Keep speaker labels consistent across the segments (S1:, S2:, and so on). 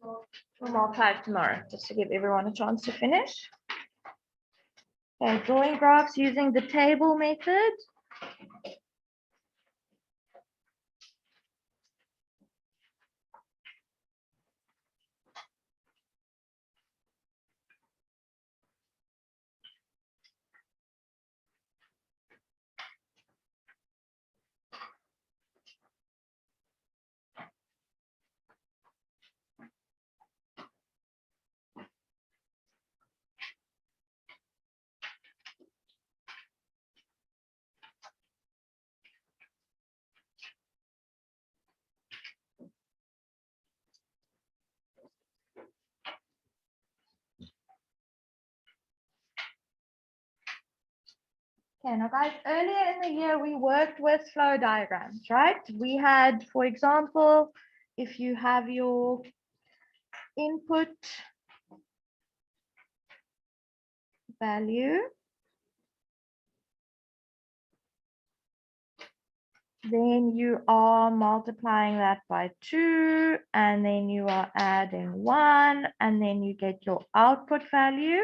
S1: We'll multiply it tomorrow, just to give everyone a chance to finish. Okay, drawing graphs using the table method. Okay, now guys, earlier in the year, we worked with flow diagrams, right? We had, for example, if you have your input value, then you are multiplying that by 2, and then you are adding 1, and then you get your output value.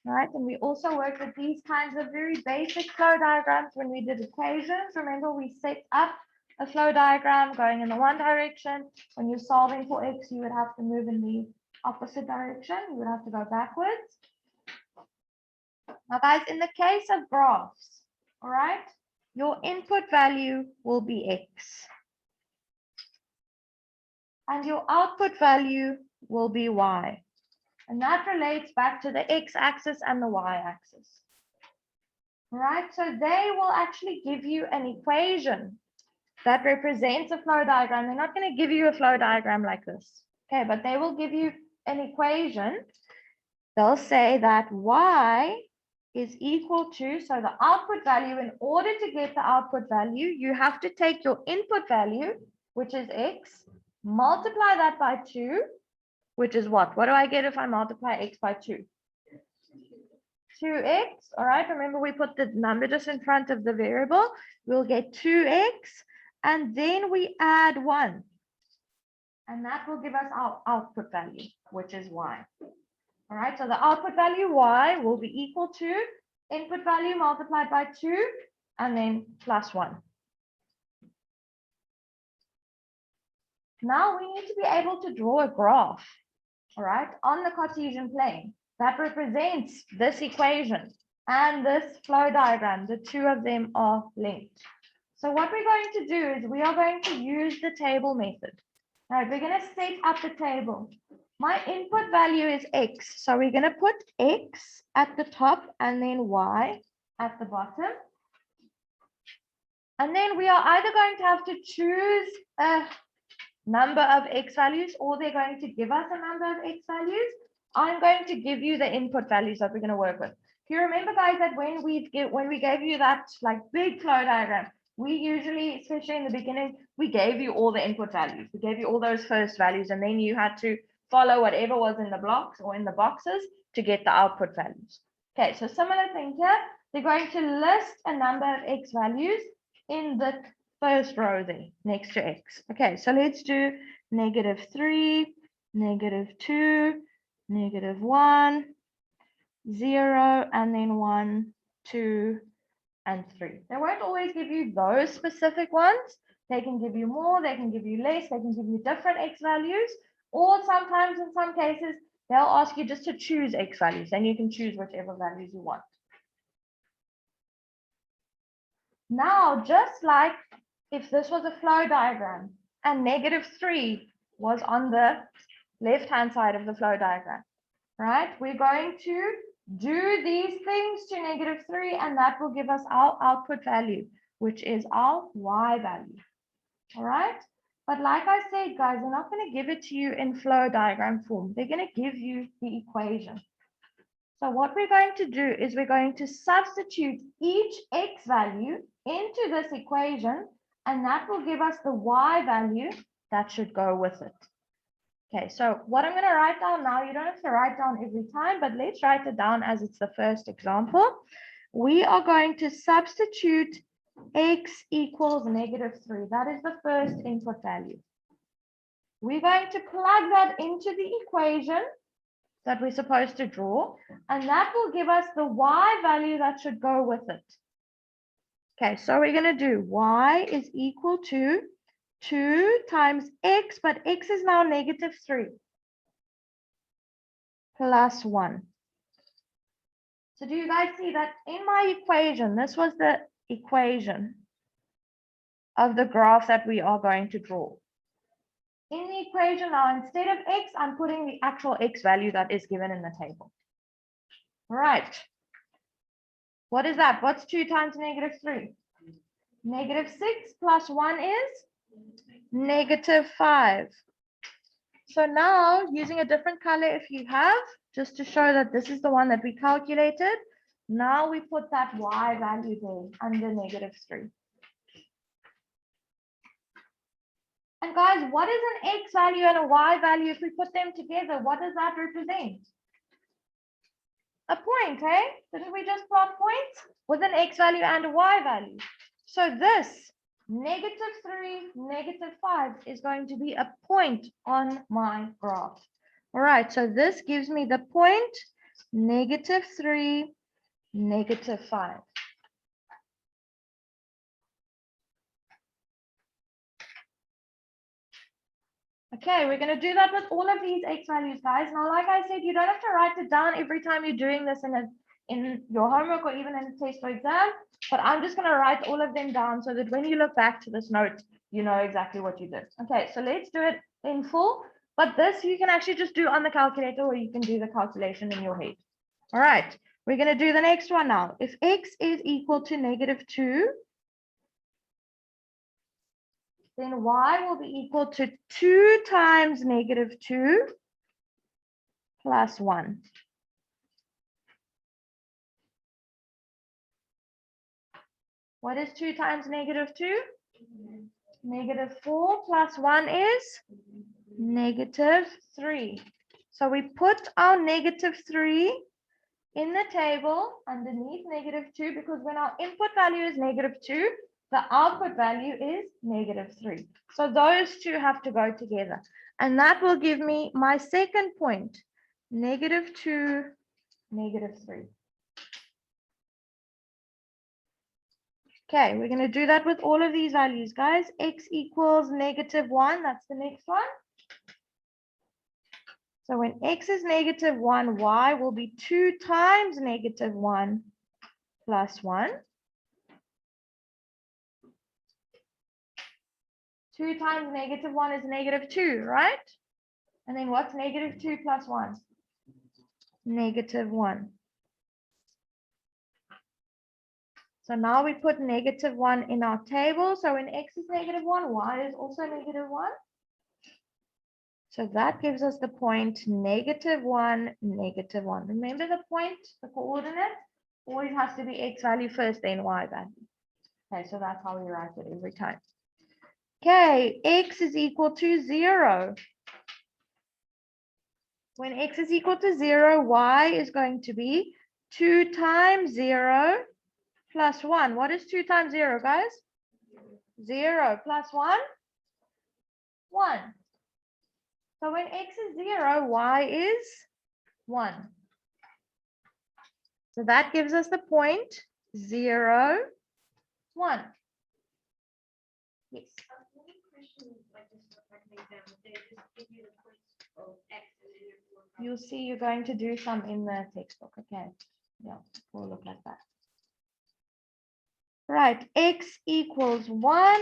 S1: Right, and we also worked with these kinds of very basic flow diagrams when we did equations. Remember, we set up a flow diagram going in the one direction. When you're solving for x, you would have to move in the opposite direction. You would have to go backwards. Now, guys, in the case of graphs, all right, your input value will be x. And your output value will be y. And that relates back to the x-axis and the y-axis. Right, so they will actually give you an equation that represents a flow diagram. They're not going to give you a flow diagram like this. Okay, but they will give you an equation. They'll say that y is equal to, so the output value, in order to get the output value, you have to take your input value, which is x, multiply that by 2, which is what? What do I get if I multiply x by 2? 2x, all right? Remember, we put the number just in front of the variable. We'll get 2x, and then we add 1. And that will give us our output value, which is y. All right, so the output value y will be equal to input value multiplied by 2, and then plus 1. Now we need to be able to draw a graph, all right, on the Cartesian plane that represents this equation and this flow diagram. The two of them are linked. So what we're going to do is we are going to use the table method. All right, we're going to set up the table. My input value is x, so we're going to put x at the top and then y at the bottom. And then we are either going to have to choose a number of x values, or they're going to give us a number of x values. I'm going to give you the input values that we're going to work with. If you remember, guys, that when we gave you that like big flow diagram, we usually, especially in the beginning, we gave you all the input values. We gave you all those first values, and then you had to follow whatever was in the blocks or in the boxes to get the output values. Okay, so similar thing here. They're going to list a number of x values in the first row there next to x. Okay, so let's do -3, -2, -1, 0, and then 1, 2, and 3. They won't always give you those specific ones. They can give you more, they can give you less, they can give you different x values, or sometimes in some cases, they'll ask you just to choose x values, and you can choose whichever values you want. Now, just like if this was a flow diagram and -3 was on the left-hand side of the flow diagram, right? We're going to do these things to -3, and that will give us our output value, which is our y value, all right? But like I said, guys, they're not going to give it to you in flow diagram form. They're going to give you the equation. So what we're going to do is we're going to substitute each x value into this equation, and that will give us the y value that should go with it. Okay, so what I'm going to write down now, you don't have to write down every time, but let's write it down as it's the first example. We are going to substitute x equals -3. That is the first input value. We're going to plug that into the equation that we're supposed to draw, and that will give us the y value that should go with it. Okay, so we're going to do y is equal to 2 times x, but x is now -3 plus 1. So do you guys see that in my equation, this was the equation of the graph that we are going to draw. In the equation now, instead of x, I'm putting the actual x value that is given in the table. Right. What is that? What's 2 times -3? -6 plus 1 is -5. So now, using a different color if you have, just to show that this is the one that we calculated, now we put that y value there under -3. And guys, what is an x value and a y value? If we put them together, what does that represent? A point, eh? Didn't we just plot points with an x value and a y value? So this -3, -5 is going to be a point on my graph. All right, so this gives me the point -3, -5. Okay, we're going to do that with all of these x values, guys. Now, like I said, you don't have to write it down every time you're doing this in your homework or even in a test or exam, but I'm just going to write all of them down so that when you look back to this note, you know exactly what you did. Okay, so let's do it in full, but this you can actually just do on the calculator or you can do the calculation in your head. All right, we're going to do the next one now. If x is equal to -2, then y will be equal to 2 times -2 plus 1. What is 2 times -2? -4 plus 1 is -3. So we put our -3 in the table underneath -2 because when our input value is -2, the output value is -3. So those two have to go together. And that will give me my second point, -2, -3. Okay, we're going to do that with all of these values, guys. X equals -1, that's the next one. So when x is -1, y will be 2 times -1 plus 1. 2 times -1 is -2, right? And then what's -2 plus 1? -1. So now we put -1 in our table. So when x is -1, y is also -1. So that gives us the point -1, -1. Remember the point, the coordinate, always has to be x value first, then y value. Okay, so that's how we write it every time. Okay, x is equal to 0. When x is equal to 0, y is going to be 2 times 0 plus 1. What is 2 times 0, guys? 0 plus 1? 1. So when x is 0, y is 1. So that gives us the point 0, 1. Yes. You'll see you're going to do some in the textbook. Okay. Yeah, we'll look at that. Right, x equals 1.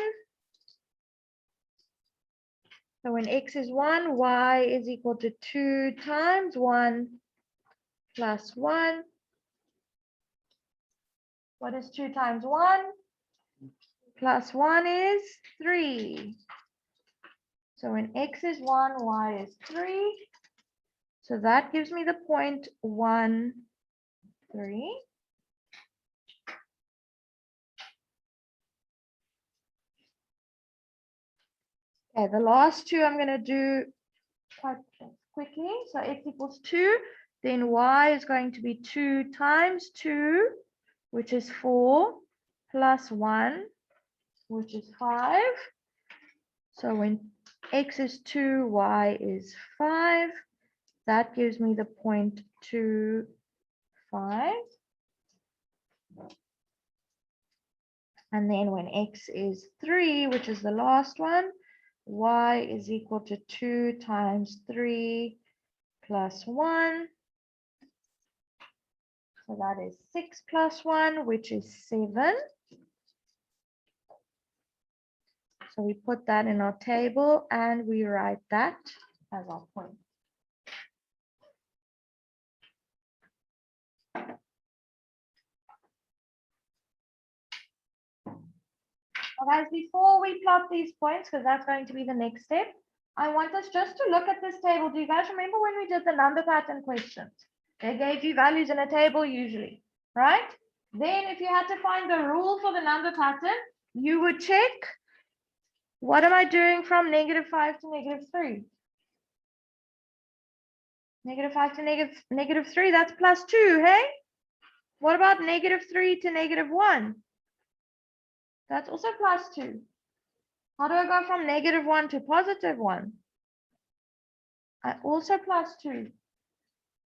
S1: So when x is 1, y is equal to 2 times 1 plus 1. What is 2 times 1? Plus 1 is 3. So when x is 1, y is 3. So that gives me the point 1, 3. Okay, the last two I'm going to do quite quickly. So x equals 2, then y is going to be 2 times 2, which is 4, plus 1, which is 5. So when x is 2, y is 5. That gives me the 0.25. And then when x is 3, which is the last one, y is equal to 2 times 3 plus 1. So that is 6 plus 1, which is 7. So we put that in our table and we write that as our point. Now guys, before we plot these points, because that's going to be the next step, I want us just to look at this table. Do you guys remember when we did the number pattern questions? They gave you values in a table usually, right? Then if you had to find the rule for the number pattern, you would check, what am I doing from -5 to -3? -5 to -3, that's +2, hey? What about -3 to -1? That's also +2. How do I go from -1 to +1? I also +2.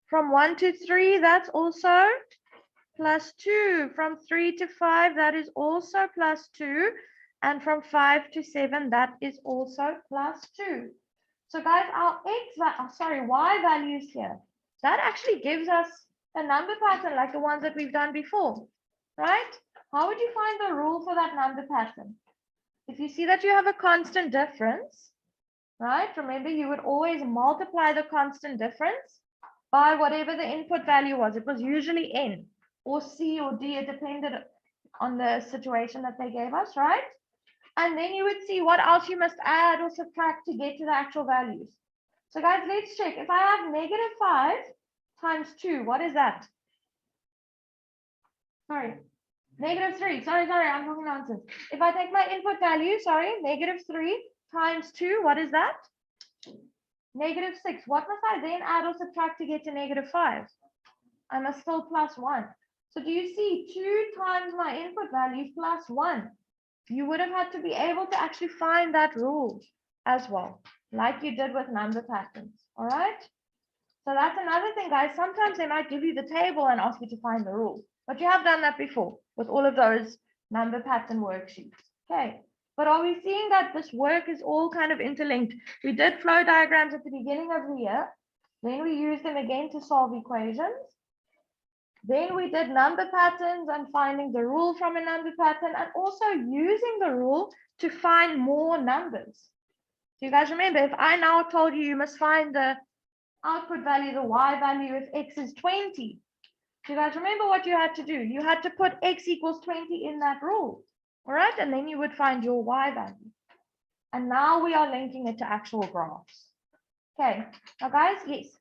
S1: From 1 to 3, that's also +2. From 3 to 5, that is also +2. And from 5 to 7, that is also +2. So guys, our y values here, that actually gives us a number pattern like the ones that we've done before, right? How would you find the rule for that number pattern? If you see that you have a constant difference, right? Remember, you would always multiply the constant difference by whatever the input value was. It was usually n or c or d. It depended on the situation that they gave us, right? And then you would see what else you must add or subtract to get to the actual values. So guys, let's check. If I have -5 times 2, what is that? Sorry, -3. Sorry, I'm talking nonsense. If I take my input value, sorry, -3 times 2, what is that? -6. What must I then add or subtract to get to -5? I must still +1. So do you see 2 times my input value plus 1? You would have had to be able to actually find that rule as well, like you did with number patterns. All right. So that's another thing, guys. Sometimes they might give you the table and ask you to find the rule, but you have done that before with all of those number pattern worksheets. Okay. But are we seeing that this work is all kind of interlinked? We did flow diagrams at the beginning of the year. Then we used them again to solve equations. Then we did number patterns and finding the rule from a number pattern and also using the rule to find more numbers. Do you guys remember? If I now told you you must find the output value, the y value, if x is 20, do you guys remember what you had to do? You had to put x equals 20 in that rule, all right? And then you would find your y value. And now we are linking it to actual graphs. Okay, now guys, yes.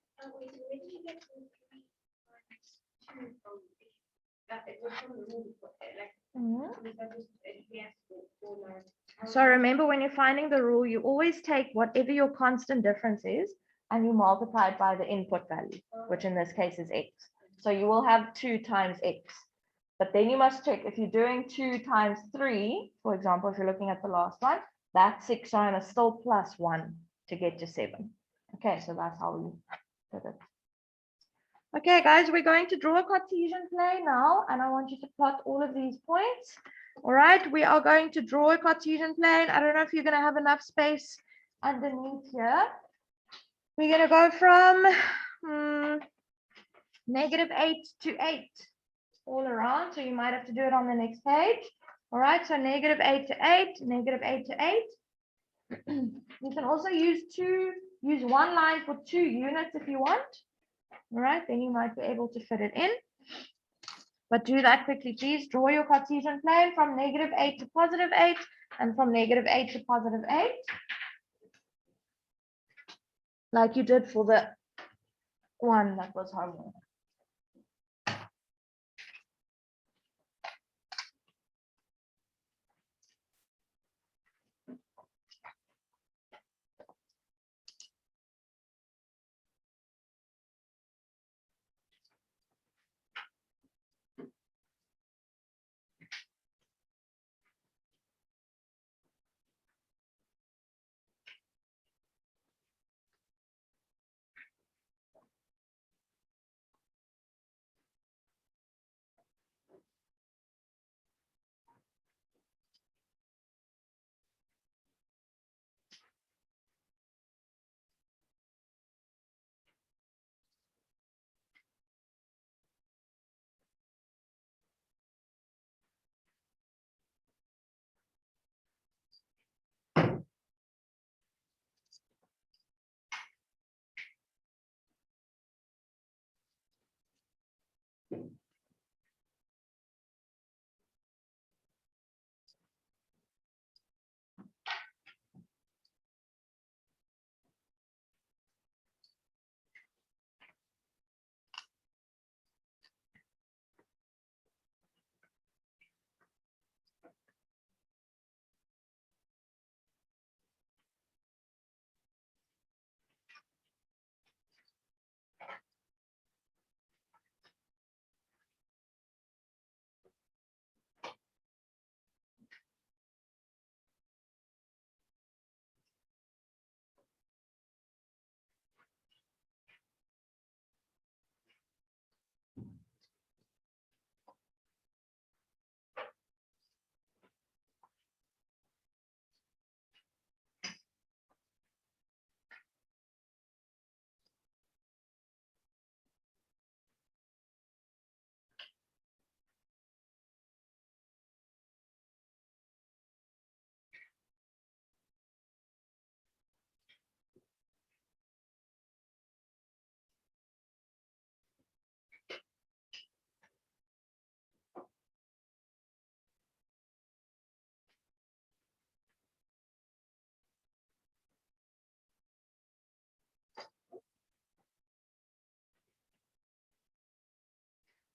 S1: So remember, when you're finding the rule, you always take whatever your constant difference is and you multiply it by the input value, which in this case is x. So you will have 2 times x. But then you must check if you're doing 2 times 3, for example, if you're looking at the last one, that's 6, so I must still plus 1 to get to 7. Okay, so that's how we did it. Okay, guys, we're going to draw a Cartesian plane now, and I want you to plot all of these points. All right, we are going to draw a Cartesian plane. I don't know if you're going to have enough space underneath here. We're going to go from -8 to 8 all around, so you might have to do it on the next page. All right, so -8 to 8, -8 to 8. You can also use one line for 2 units if you want. All right, then you might be able to fit it in. But do that quickly, please. Draw your Cartesian plane from -8 to +8 and from -8 to +8. Like you did for the one that was homework.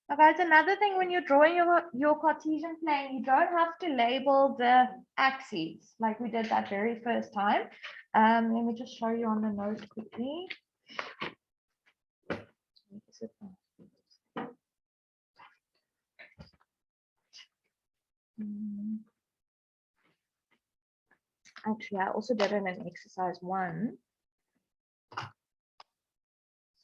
S1: Now, guys, another thing when you're drawing your Cartesian plane, you don't have to label the axes like we did that very first time. Let me just show you on the note quickly. Actually, I also did it in exercise 1.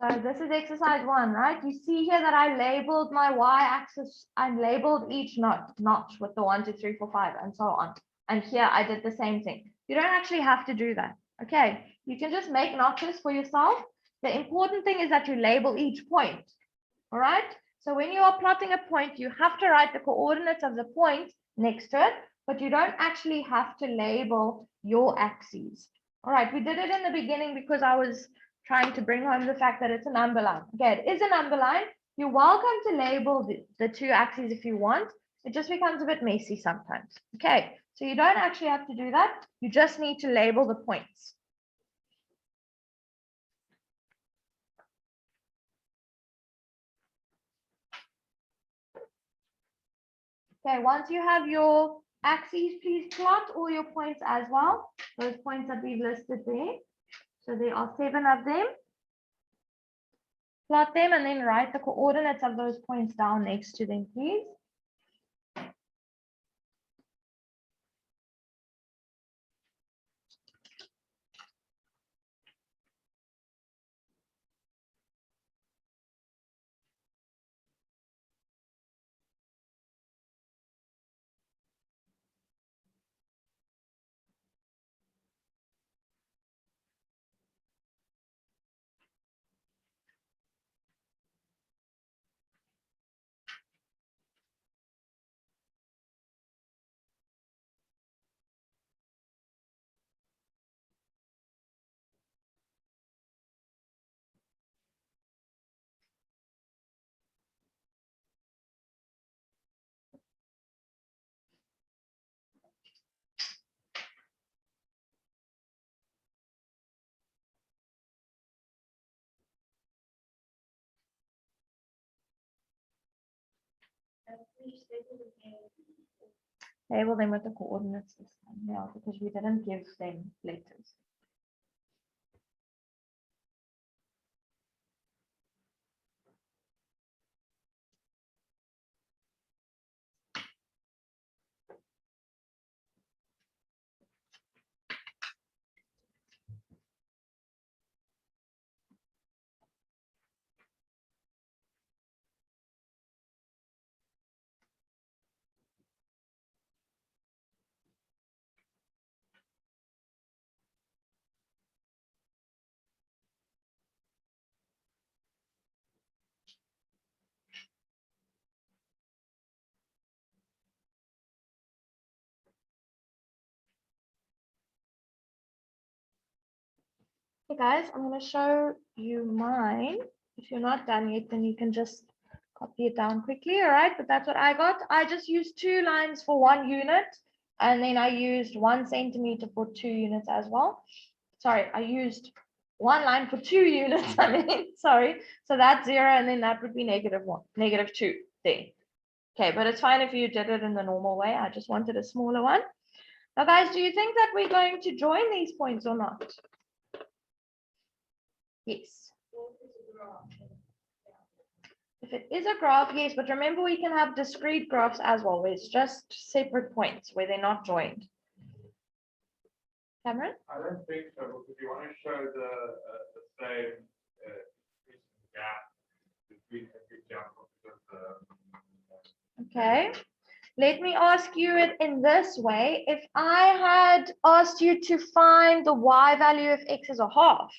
S1: So this is exercise 1, right? You see here that I labeled my y-axis. I labeled each notch with the 1, 2, 3, 4, 5, and so on. And here I did the same thing. You don't actually have to do that. Okay, you can just make notches for yourself. The important thing is that you label each point. All right. So when you are plotting a point, you have to write the coordinates of the point next to it, but you don't actually have to label your axes. All right, we did it in the beginning because I was trying to bring home the fact that it's a number line. Okay, it is a number line. You're welcome to label the two axes if you want. It just becomes a bit messy sometimes. Okay, so you don't actually have to do that. You just need to label the points. Okay, once you have your axes, please plot all your points as well. Those points that we've listed there. So there are 7 of them. Plot them and then write the coordinates of those points down next to them, please. Label them with the coordinates this time, yeah, because we didn't give them letters. Okay, guys, I'm going to show you mine. If you're not done yet, then you can just copy it down quickly, all right? But that's what I got. I just used 2 lines for 1 unit, and then I used 1 centimeter for 2 units as well. Sorry, I used 1 line for 2 units, I mean, sorry. So that's 0, and then that would be -1, -2 there. Okay, but it's fine if you did it in the normal way. I just wanted a smaller one. Now, guys, do you think that we're going to join these points or not? Yes. If it is a graph, yes, but remember we can have discrete graphs as well, where it's just separate points where they're not joined. Cameron?
S2: I don't think so, because if you want to show the same gap between every example.
S1: Okay. Let me ask you it in this way. If I had asked you to find the y value of x as a half,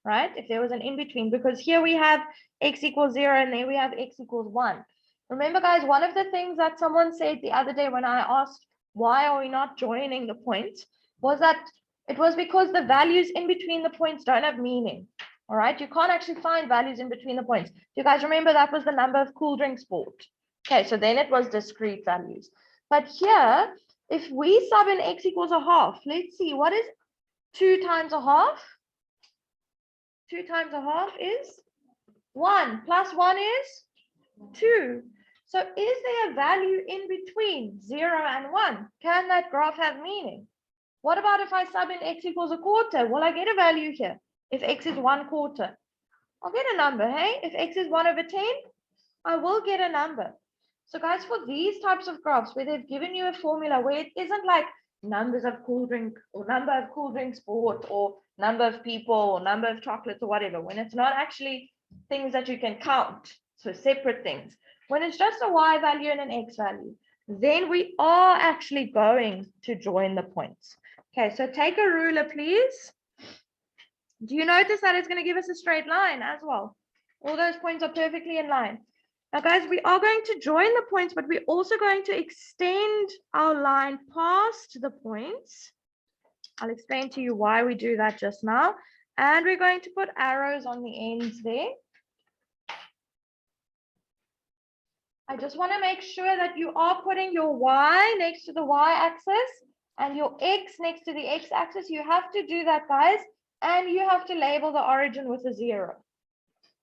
S1: right? If there was an in-between, because here we have x equals 0 and there we have x equals 1. Remember, guys, one of the things that someone said the other day when I asked why are we not joining the points was that it was because the values in between the points don't have meaning. All right, you can't actually find values in between the points. Do you guys remember that was the number of cool drinks bought? Okay, so then it was discrete values. But here, if we sub in x equals a half, let's see, what is 2 times a half? 2 times a half is 1, plus 1 is 2. So is there a value in between 0 and 1? Can that graph have meaning? What about if I sub in x equals a quarter? Will I get a value here? If x is 1/4, I'll get a number, hey? If x is 1/10, I will get a number. So guys, for these types of graphs where they've given you a formula where it isn't like numbers of cool drink or number of cool drinks bought or number of people or number of chocolates or whatever, when it's not actually things that you can count, so separate things, when it's just a y value and an x value, then we are actually going to join the points. Okay, so take a ruler, please. Do you notice that it's going to give us a straight line as well? All those points are perfectly in line. Now, guys, we are going to join the points, but we're also going to extend our line past the points. I'll explain to you why we do that just now. And we're going to put arrows on the ends there. I just want to make sure that you are putting your y next to the y-axis and your x next to the x-axis. You have to do that, guys. And you have to label the origin with a 0.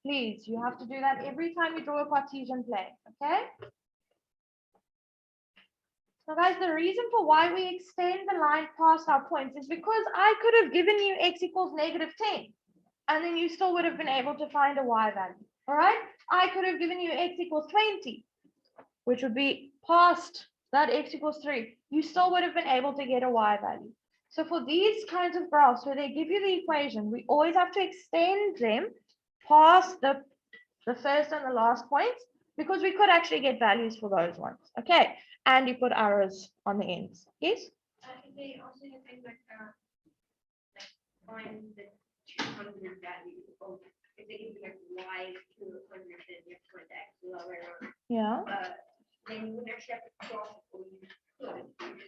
S1: Please, you have to do that every time you draw a Cartesian plane, okay? So guys, the reason for why we extend the line past our points is because I could have given you x equals -10, and then you still would have been able to find a y value, all right? I could have given you x equals 20, which would be past that x equals 3. You still would have been able to get a y value. So for these kinds of graphs where they give you the equation, we always have to extend them past the first and the last points, because we could actually get values for those ones. Okay, and you put arrows on the ends. Yes?
S3: They also have things like find the 200 value. If they give you like y is 200, then you have to find x lower.
S1: Yeah.
S3: Then you would actually have to cross or you could.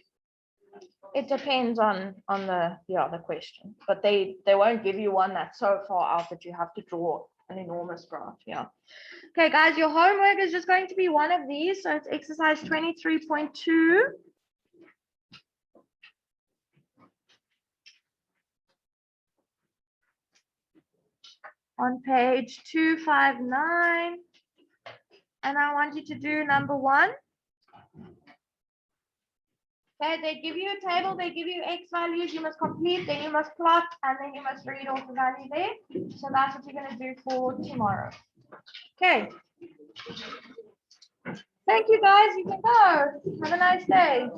S1: It depends on the question, but they won't give you one that's so far out that you have to draw an enormous graph. Yeah. Okay, guys, your homework is just going to be one of these. So it's exercise 23.2. On page 259. And I want you to do number 1. Okay, they give you a table, they give you x values, you must complete, then you must plot, and then you must read all the value there. So that's what you're going to do for tomorrow. Okay. Thank you, guys. You can go. Have a nice day.